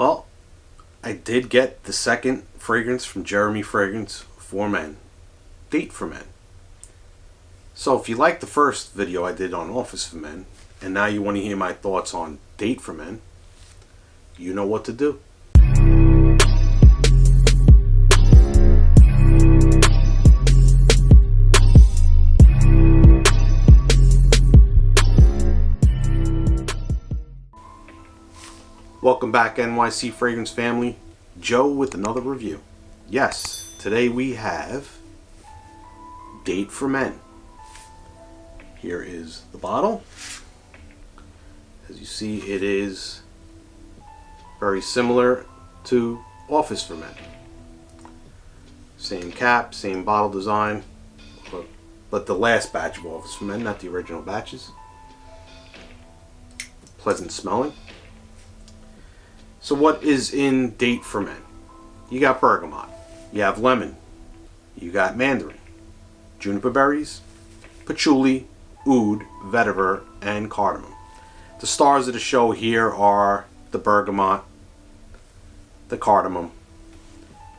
Well, I did get the second fragrance from Jeremy Fragrance for Men, Date for Men. So if you liked the first video I did on Office for Men, and now you want to hear my thoughts on Date for Men, you know what to do. Welcome back, NYC Fragrance family. Joe with another review. Yes, today we have Date for Men. Here is the bottle. As you see, it is very similar to Office for Men. Same cap, same bottle design, but the last batch of Office for Men, not the original batches. Pleasant smelling. So what is in Date for Men? You got bergamot, you have lemon, you got mandarin, juniper berries, patchouli, oud, vetiver, and cardamom. The stars of the show here are the bergamot, the cardamom,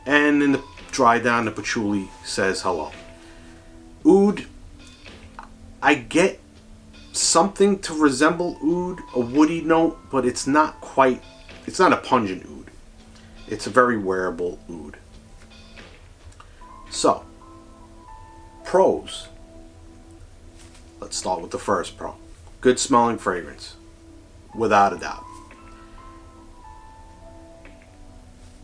and in the dry down, the patchouli says hello. Oud, I get something to resemble oud, a woody note, but it's not quite. It's not a pungent oud. It's a very wearable oud. So, pros. Let's start with the first pro. Good smelling fragrance. Without a doubt.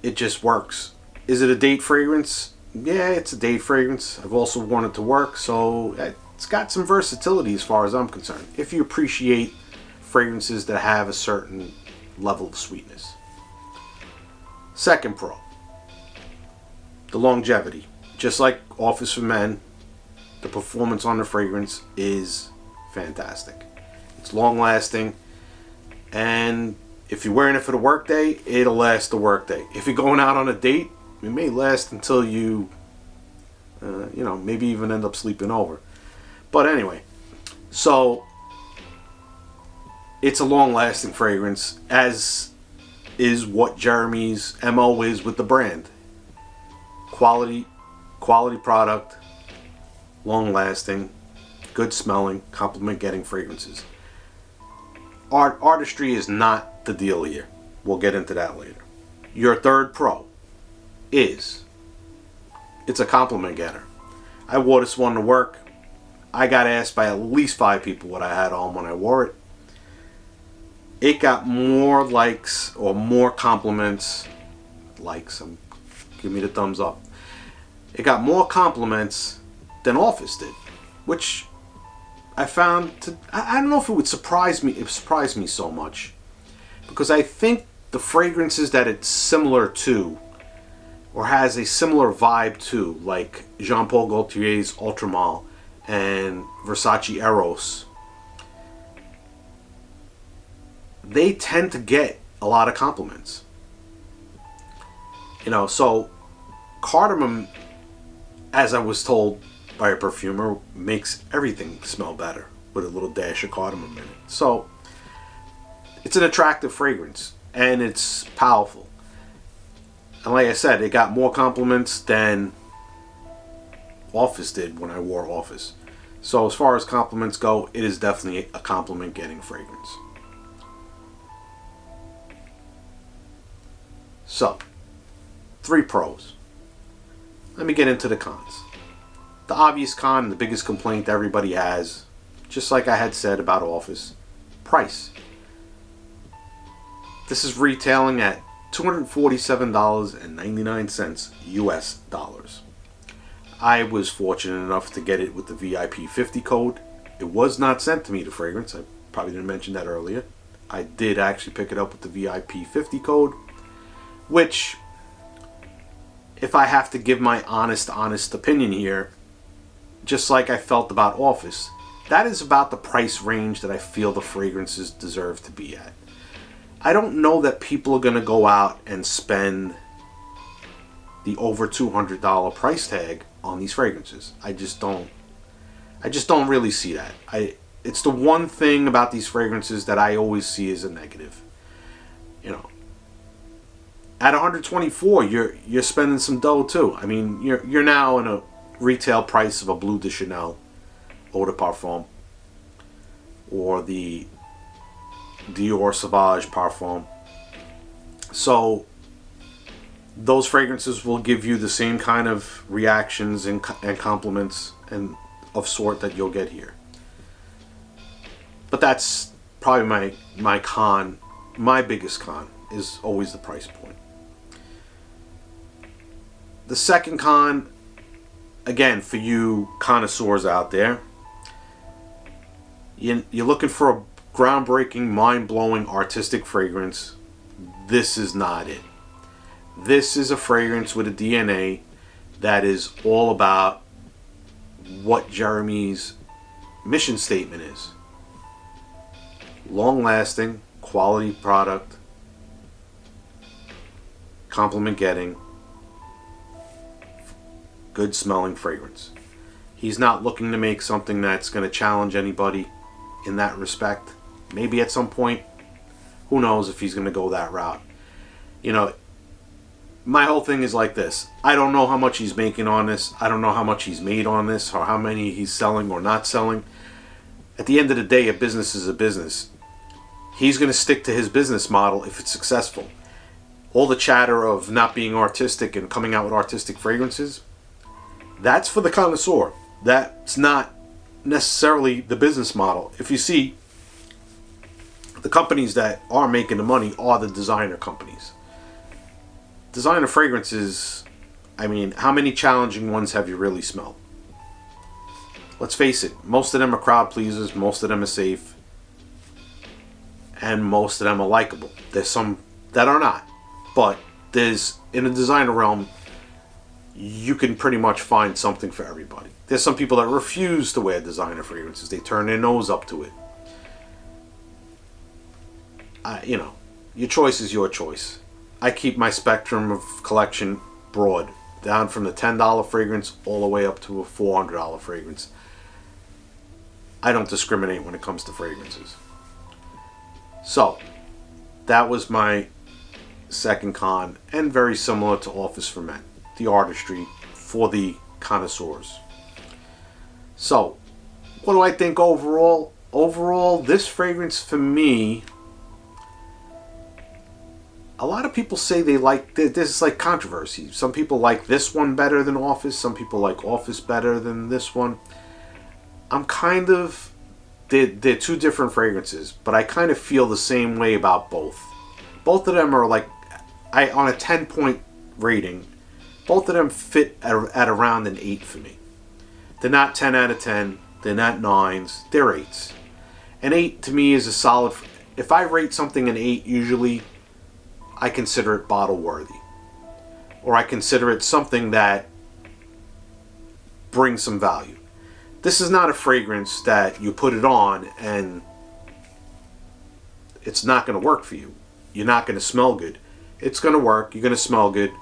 It just works. Is it a date fragrance? Yeah, it's a date fragrance. I've also worn it to work, so it's got some versatility as far as I'm concerned. If you appreciate fragrances that have a certain level of sweetness. Second pro, the longevity. Just like Office for Men, the performance on the fragrance is fantastic. It's long lasting, and if you're wearing it for the workday, it'll last the workday. If you're going out on a date, it may last until you maybe even end up sleeping over. But anyway, so it's a long-lasting fragrance, as is what Jeremy's MO is with the brand. Quality product, long-lasting, good smelling, compliment-getting fragrances. Artistry is not the deal here. We'll get into that later. Your third pro is it's a compliment getter. I wore this one to work. I got asked by at least 5 people what I had on when I wore it. It got more likes or more compliments. Give me the thumbs up. It got more compliments than Office did, which I found I don't know if it would surprise me. It surprised me so much because I think the fragrances that it's similar to or has a similar vibe to, like Jean Paul Gaultier's Ultramal and Versace Eros, they tend to get a lot of compliments. So cardamom, as I was told by a perfumer, makes everything smell better with a little dash of cardamom in it. So it's an attractive fragrance and it's powerful. And like I said, it got more compliments than Office did when I wore Office. So as far as compliments go, it is definitely a compliment getting fragrance. So, 3 pros. Let me get into the cons. The obvious con, the biggest complaint everybody has, just like I had said about Office, price. This is retailing at $247.99 US dollars. I was fortunate enough to get it with the VIP 50 code. It was not sent to me, the fragrance. I probably didn't mention that earlier. I did actually pick it up with the VIP 50 code, which, if I have to give my honest opinion here, just like I felt about Office, that is about the price range that I feel the fragrances deserve to be at. I don't know that people are going to go out and spend the over $200 price tag on these fragrances. I just don't really see that. It's the one thing about these fragrances that I always see as a negative. At 124, you're spending some dough too. I mean, you're now in a retail price of a Bleu de Chanel Eau de Parfum or the Dior Sauvage Parfum. So those fragrances will give you the same kind of reactions and compliments and of sort that you'll get here. But that's probably my con. My biggest con is always the price point. The second con, again, for you connoisseurs out there, you're looking for a groundbreaking, mind-blowing, artistic fragrance. This is not it. This is a fragrance with a DNA that is all about what Jeremy's mission statement is. Long-lasting, quality product, compliment getting, good smelling fragrance. He's not looking to make something that's going to challenge anybody in that respect. Maybe at some point, who knows if he's going to go that route. You know, my whole thing is like this. I don't know how much he's making on this. I don't know how much he's made on this or how many he's selling or not selling. At the end of the day, a business is a business. He's going to stick to his business model if it's successful. All the chatter of not being artistic and coming out with artistic fragrances, that's for the connoisseur. That's not necessarily the business model. If you see, the companies that are making the money are the designer companies. Designer fragrances, I mean, how many challenging ones have you really smelled? Let's face it, most of them are crowd pleasers, most of them are safe, and most of them are likable. There's some that are not, but there's, in the designer realm, you can pretty much find something for everybody. There's some people that refuse to wear designer fragrances. They turn their nose up to it. You know, your choice is your choice. I keep my spectrum of collection broad, down from the $10 fragrance all the way up to a $400 fragrance. I don't discriminate when it comes to fragrances. So, that was my second con, and very similar to Office for Men. The artistry for the connoisseurs. So, what do I think overall? Overall, this fragrance for me, a lot of people say they like, this is like controversy. Some people like this one better than Office. Some people like Office better than this one. I'm kind of, they're two different fragrances, but I kind of feel the same way about both. Both of them are like, on a 10-point rating, both of them fit at around an 8 for me. They're not 10 out of 10. They're not 9s. They're 8s. An 8 to me is a solid. If I rate something an 8, usually I consider it bottle worthy. Or I consider it something that brings some value. This is not a fragrance that you put it on and it's not going to work for you. You're not going to smell good. It's going to work. You're going to smell good.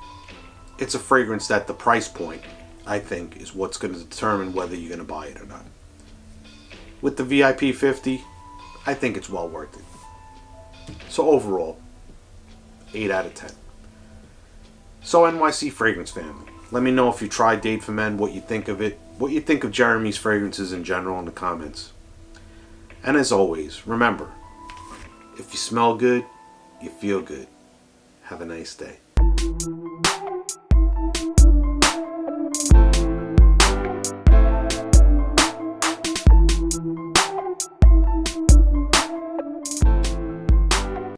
It's a fragrance that the price point, I think, is what's going to determine whether you're going to buy it or not. With the VIP 50, I think it's well worth it. So overall, 8 out of 10. So NYC Fragrance family, let me know if you tried Date for Men, what you think of it, what you think of Jeremy's fragrances in general in the comments. And as always, remember, if you smell good, you feel good. Have a nice day.